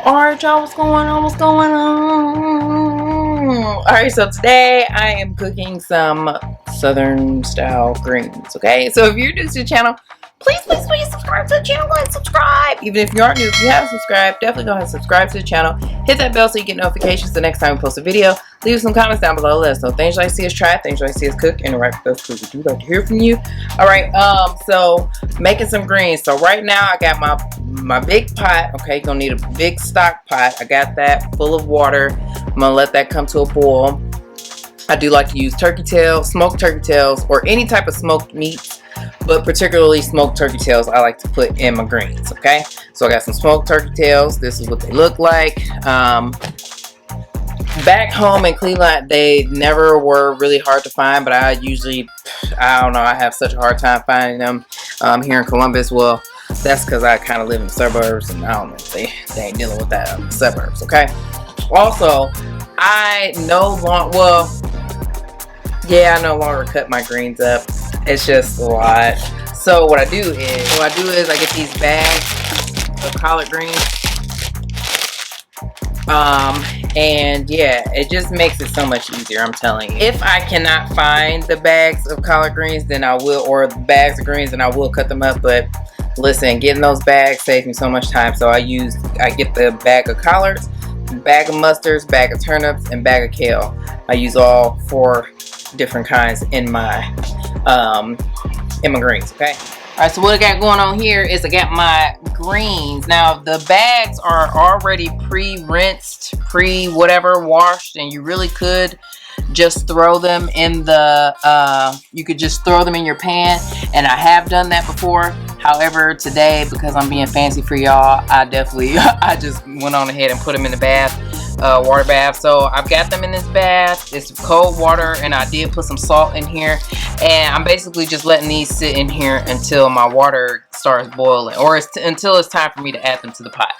Alright, y'all, what's going on? What's going on? Alright, so today I am cooking some southern style greens, okay? So if you're new to the channel, please subscribe to the channel. Go ahead and subscribe. Even if you aren't new, if you haven't subscribed, definitely go ahead and subscribe to the channel. Hit that bell so you get notifications the next time we post a video. Leave some comments down below. Let us know things you like to see us try, things you like to see us cook, interact with us, because we do like to hear from you. Alright, so making some greens. So right now I got my big pot. Okay, gonna need a big stock pot. I got that full of water. I'm gonna let that come to a boil. I do like to use turkey tails, smoked turkey tails, or any type of smoked meats, but particularly smoked turkey tails I like to put in my greens. Okay, so I got some smoked turkey tails. This is what they look like. Back home in Cleveland, they never were really hard to find, but I don't know, I have such a hard time finding them here in Columbus. Well, that's because I kind of live in the suburbs, and I don't know, they ain't dealing with that in the suburbs. Okay, also I no longer cut my greens up. It's just a lot. So what I do is I get these bags of collard greens, and yeah, it just makes it so much easier, I'm telling you. If I cannot find the bags of collard greens, then I will, or the bags of greens, then I will cut them up. But listen, getting those bags saves me so much time. So I get the bag of collards, bag of mustards, bag of turnips, and bag of kale. I use all 4 different kinds in my greens. Okay, all right, so what I got going on here is I got my greens. Now the bags are already pre-rinsed, whatever, washed, and you really could just throw them in the you could just throw them in your pan, and I have done that before. However, today, because I'm being fancy for y'all, I just went on ahead and put them in the bath, water bath. So I've got them in this bath. It's cold water, and I did put some salt in here, and I'm basically just letting these sit in here until my water starts boiling, or until it's time for me to add them to the pot.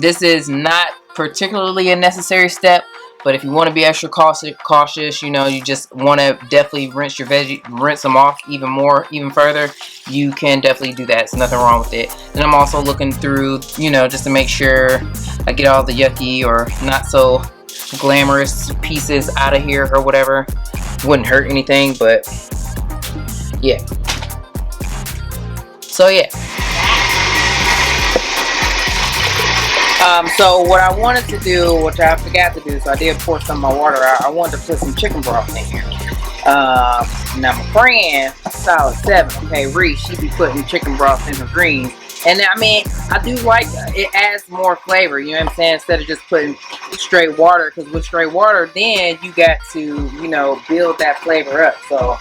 This is not particularly a necessary step, but if you want to be extra cautious, you know, you just want to definitely rinse them off even further, you can definitely do that. There's nothing wrong with it. And I'm also looking through, you know, just to make sure I get all the yucky or not so glamorous pieces out of here or whatever. Wouldn't hurt anything, but yeah. So yeah. So what I wanted to do, which I forgot to do, so I did pour some of my water out. I wanted to put some chicken broth in here. Now my friend, Solid 7, okay, Reese, she be putting chicken broth in her greens. And I mean, I do like it, adds more flavor, you know what I'm saying, instead of just putting straight water, because with straight water, then you got to, you know, build that flavor up. So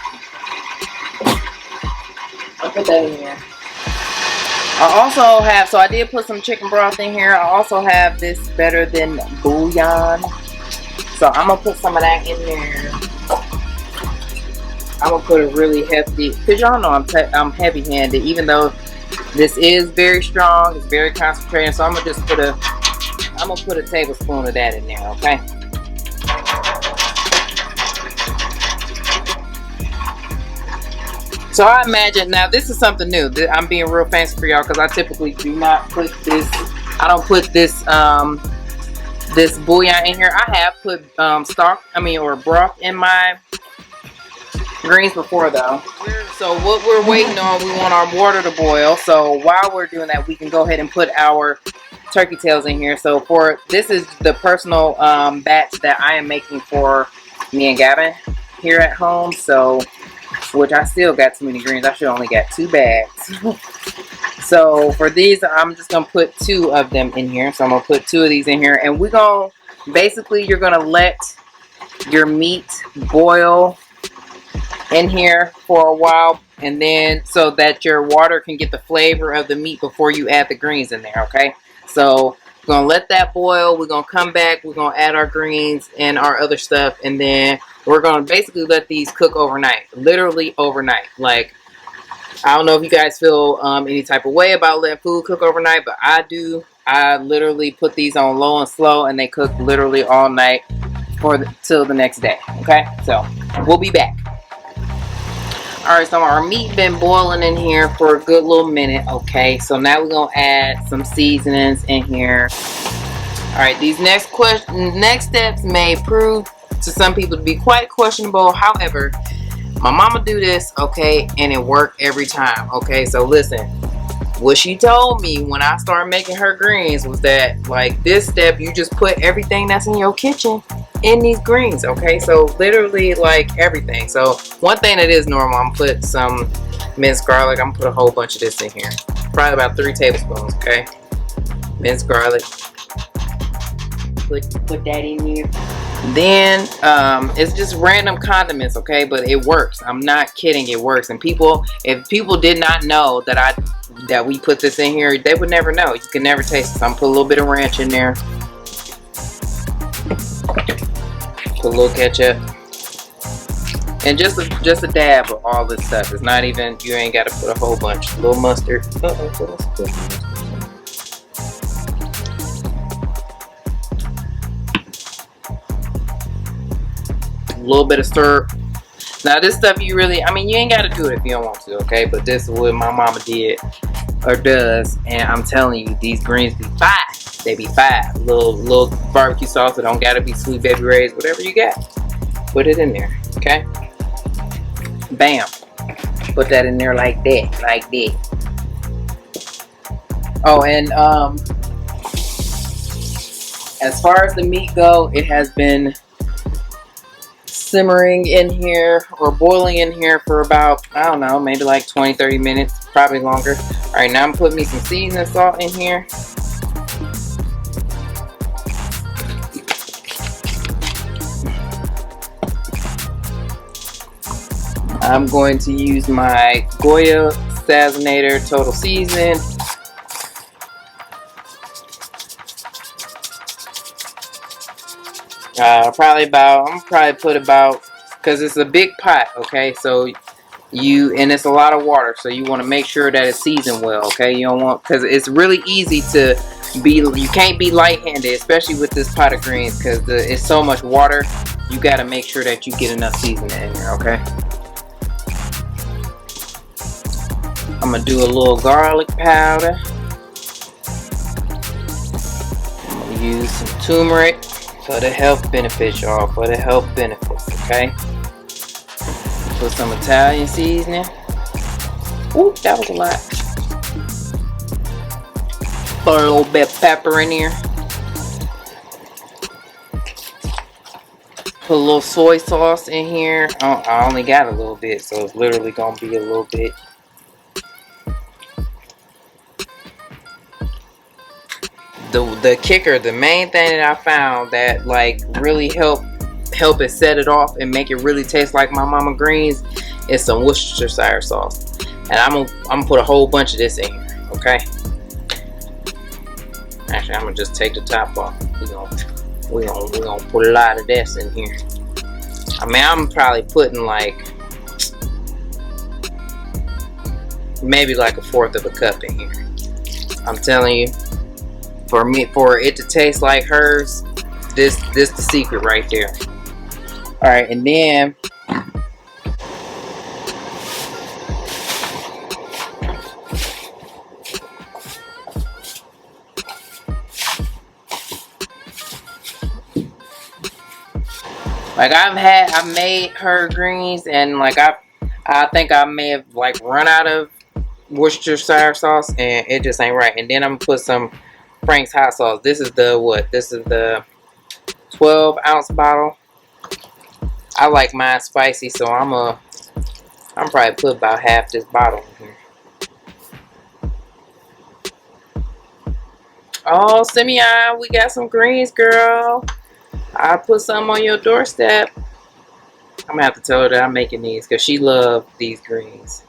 I'll put that in here. I also have, so I did put some chicken broth in here. I also have this Better Than bouillon. So I'm going to put some of that in there. I'm going to put a really hefty, because y'all know I'm heavy-handed, even though this is very strong, it's very concentrated. So I'm going to just put a tablespoon of that in there, okay? So I imagine, now this is something new. I'm being real fancy for y'all, because I typically do not put this, I don't put this this bouillon in here. I have put or broth in my greens before though. So what we're waiting on, we want our water to boil. So while we're doing that, we can go ahead and put our turkey tails in here. So this is the personal batch that I am making for me and Gavin here at home. So, which I still got too many greens. I should only got 2 bags. So for these, I'm just gonna put 2 of them in here. So I'm gonna put 2 of these in here, and we're gonna basically, you're gonna let your meat boil in here for a while, and then so that your water can get the flavor of the meat before you add the greens in there. Okay, so we're gonna let that boil. We're gonna come back, we're gonna add our greens and our other stuff, and then we're gonna basically let these cook overnight, literally overnight. Like, I don't know if you guys feel any type of way about letting food cook overnight, but I do. I literally put these on low and slow, and they cook literally all night till the next day. Okay, so we'll be back. Alright, so our meat been boiling in here for a good little minute. Okay, so now we're gonna add some seasonings in here. Alright, these next steps may prove to some people to be quite questionable. However, my mama do this, okay, and it worked every time. Okay, so listen, what she told me when I started making her greens was that, like, this step, you just put everything that's in your kitchen in these greens. Okay, so literally like everything. So one thing that is normal, I'm gonna put some minced garlic. I'm gonna put a whole bunch of this in here, probably about 3 tablespoons. Okay, minced garlic. Put that in here. Then it's just random condiments, okay, but it works. I'm not kidding, it works. And if people did not know that we put this in here, they would never know. You can never taste it. So I'm gonna put a little bit of ranch in there, put a little ketchup, and just a dab of all this stuff. It's not even, you ain't got to put a whole bunch. A little mustard. A little bit of syrup. Now this stuff you really, I mean, you ain't got to do it if you don't want to, okay? But this is what my mama did or does, and I'm telling you, these greens be fire. They be fire. Little barbecue sauce. It don't gotta be Sweet Baby Ray's. Whatever you got, put it in there, okay? Bam. Put that in there like that, like that. Oh, and as far as the meat go, it has been simmering in here or boiling in here for about, I don't know, maybe like 20-30 minutes, probably longer. All right, now I'm putting me some seasoning salt in here. I'm going to use my Goya Sazerator Total Season. I'm probably put about, because it's a big pot, okay, so and it's a lot of water, so you want to make sure that it's seasoned well, okay? You don't want, because it's really easy to you can't be light-handed, especially with this pot of greens, because it's so much water. You got to make sure that you get enough seasoning in there, okay? I'm going to do a little garlic powder. I'm going to use some turmeric for the health benefits, y'all. For the health benefits, okay? Put some Italian seasoning. Ooh, that was a lot. Put a little bit of pepper in here. Put a little soy sauce in here. I only got a little bit, so it's literally going to be a little bit. The kicker, the main thing that I found that like really help it set it off and make it really taste like my mama greens is some Worcestershire sauce. And I'm gonna put a whole bunch of this in here, okay? Actually, I'm gonna just take the top off. We're gonna put a lot of this in here. I mean, I'm probably putting like maybe like 1/4 of a cup in here. I'm telling you, for it to taste like hers, this the secret right there. All right, and then like I've made her greens, and like I think I may have like run out of Worcestershire sauce, and it just ain't right. And then I'm gonna put some Frank's hot sauce. This is the what? This is the 12-ounce bottle. I like mine spicy, so I'm probably put about half this bottle in here. Oh, Simeon, we got some greens, girl. I put some on your doorstep. I'm gonna have to tell her that I'm making these because she loves these greens.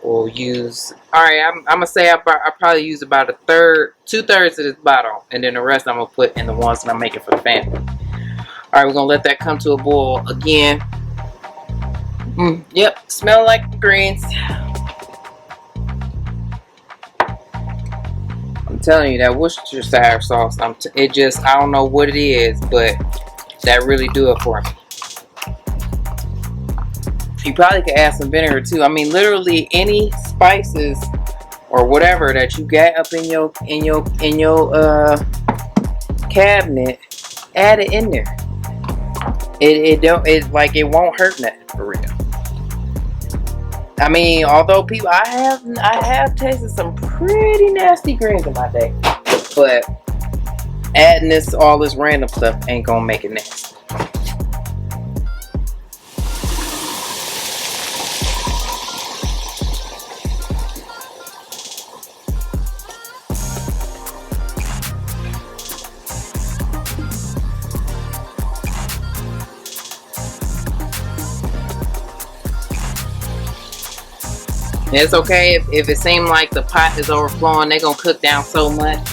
We'll use, alright, I'm gonna say I probably use about 2/3 of this bottle, and then the rest I'm gonna put in the ones that I'm making for the family. Alright, we're gonna let that come to a boil again. Yep, smell like the greens. I'm telling you, that Worcestershire sauce, I don't know what it is, but that really do it for me. You probably could add some vinegar too. I mean, literally any spices or or whatever that you got up in your cabinet, add it in there. It won't hurt nothing for real. I mean, although people, I have tasted some pretty nasty greens in my day, but adding all this random stuff ain't gonna make it nasty. It's okay if it seems like the pot is overflowing. They're gonna cook down so much.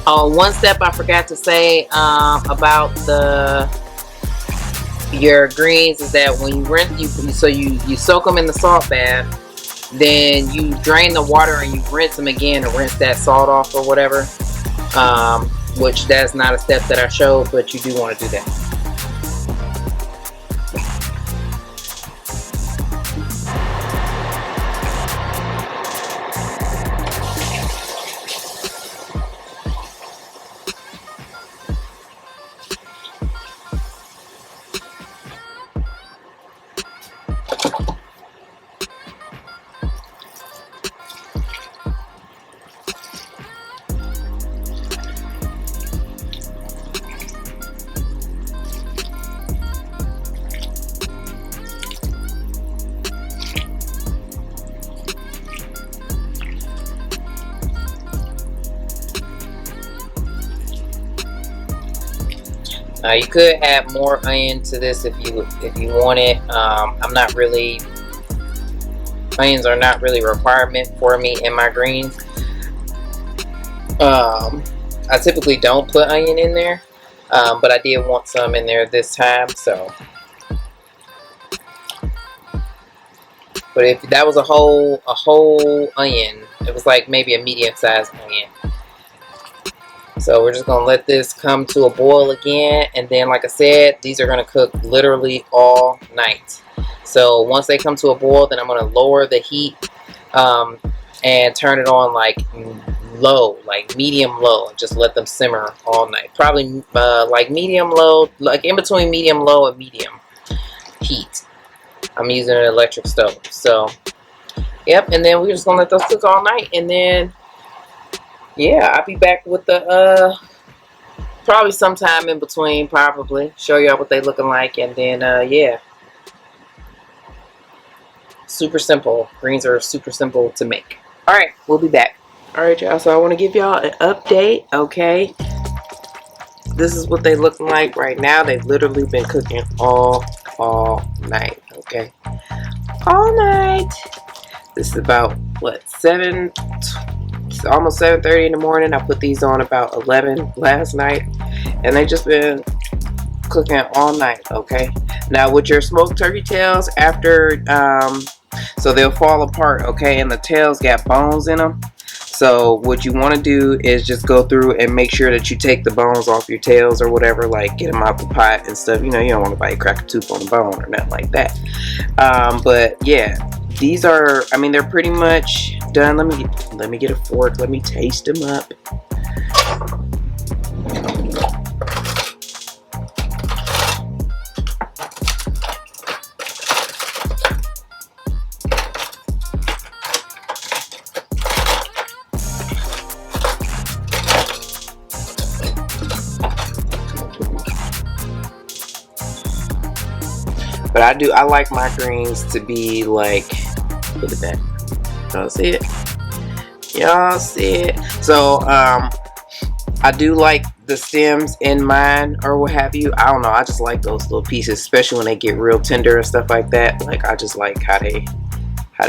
Oh, one step I forgot to say about your greens is that when you rinse, you soak them in the salt bath, then you drain the water and you rinse them again to rinse that salt off or whatever. Which that's not a step that I showed, but you do want to do that. You could add more onion to this if you want it. Onions are not really a requirement for me in my greens. I typically don't put onion in there, but I did want some in there this time. So, but if that was a whole onion, it was like maybe a medium-sized onion. So we're just going to let this come to a boil again. And then, like I said, these are going to cook literally all night. So once they come to a boil, then I'm going to lower the heat and turn it on like low, like medium low. Just let them simmer all night. Probably like medium low, like in between medium low and medium heat. I'm using an electric stove. So, yep. And then we're just going to let those cook all night. And then, yeah, I'll be back with the probably sometime in between, probably show y'all what they looking like. And then yeah, super simple. Greens are super simple to make. All right, we'll be back. All right, y'all, so I want to give y'all an update. Okay, this is what they looking like right now. They've literally been cooking all night. Okay, all night. This is about what, almost 7:30 in the morning. I put these on about 11 last night, and they just been cooking all night. Okay, now with your smoked turkey tails, after so they'll fall apart. Okay, and the tails got bones in them. So what you want to do is just go through and make sure that you take the bones off your tails or whatever, like get them out the pot and stuff. You know, you don't want to bite, crack a tooth on the bone or nothing like that. But yeah, these are, I mean, they're pretty much done. Let me get a fork. Let me taste them up. But I like my greens to be like, look at that. Y'all see it? Y'all see it? So, I do like the stems in mine or what have you. I don't know. I just like those little pieces, especially when they get real tender and stuff like that. Like, I just like how they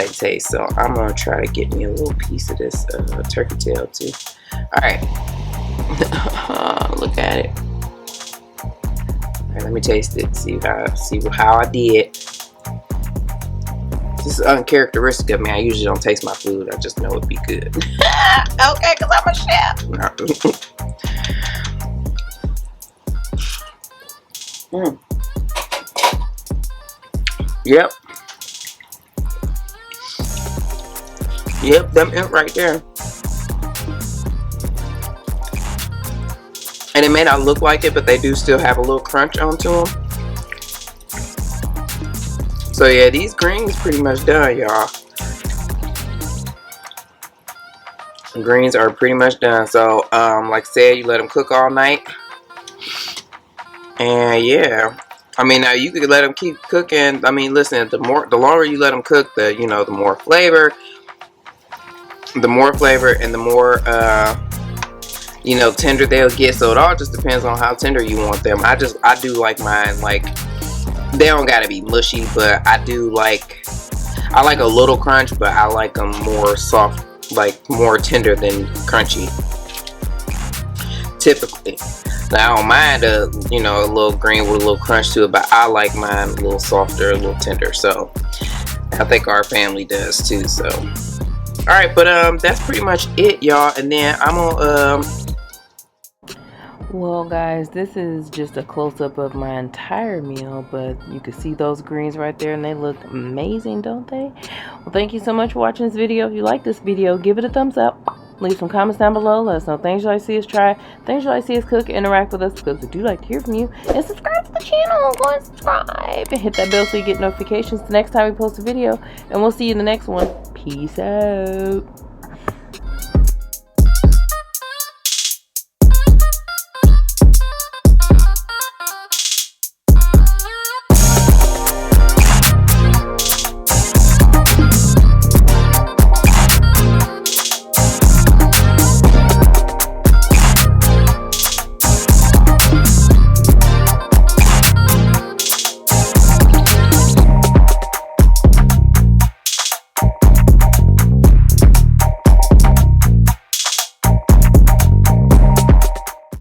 taste. So, I'm going to try to get me a little piece of this turkey tail too. Alright. Look at it. Let me taste it. See how I did. This is uncharacteristic of me. I usually don't taste my food. I just know it'd be good. Okay, because I'm a chef. Yep. Yep, them it right there. And it may not look like it, but they do still have a little crunch onto them. So yeah, these greens pretty much done, y'all. The greens are pretty much done. So, like I said, you let them cook all night. And yeah, I mean, now you could let them keep cooking. I mean, listen, the longer you let them cook, the more flavor, and the more tender they'll get. So it all just depends on how tender you want them. I do like mine, like, they don't gotta be mushy, but I like a little crunch, but I like them more soft, like more tender than crunchy, typically. Now I don't mind a little green with a little crunch to it, but I like mine a little softer, a little tender. So I think our family does too. So alright, but that's pretty much it, y'all. And then I'm gonna well, guys, this is just a close-up of my entire meal, but you can see those greens right there, and they look amazing, don't they? Well, thank you so much for watching this video. If you like this video, give it a thumbs up. Leave some comments down below. Let us know things you like to see us try, things you like to see us cook, interact with us, because we do like to hear from you. And subscribe to the channel. Go and subscribe. And hit that bell so you get notifications the next time we post a video. And we'll see you in the next one. Peace out.